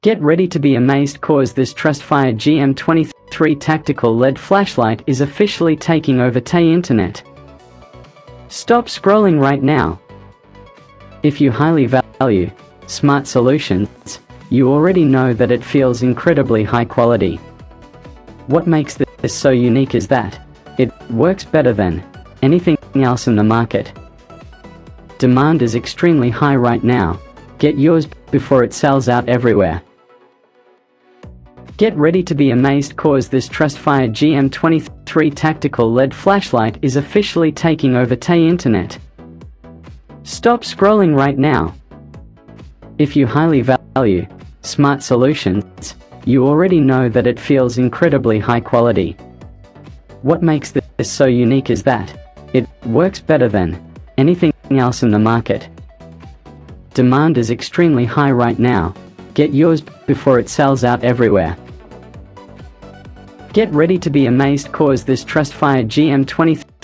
Get ready to be amazed cause this Trustfire GM23 tactical LED flashlight is officially taking over the internet. Stop scrolling right now. If you highly value smart solutions, you already know that it feels incredibly high quality. What makes this so unique is that it works better than anything else in the market. Demand is extremely high right now. Get yours before it sells out everywhere. Get ready to be amazed cause this Trustfire GM23 tactical LED flashlight is officially taking over the internet. Stop scrolling right now. If you highly value smart solutions, you already know that it feels incredibly high quality. What makes this so unique is that it works better than anything else in the market. Demand is extremely high right now. Get yours before it sells out everywhere. Get ready to be amazed cause this Trustfire GM23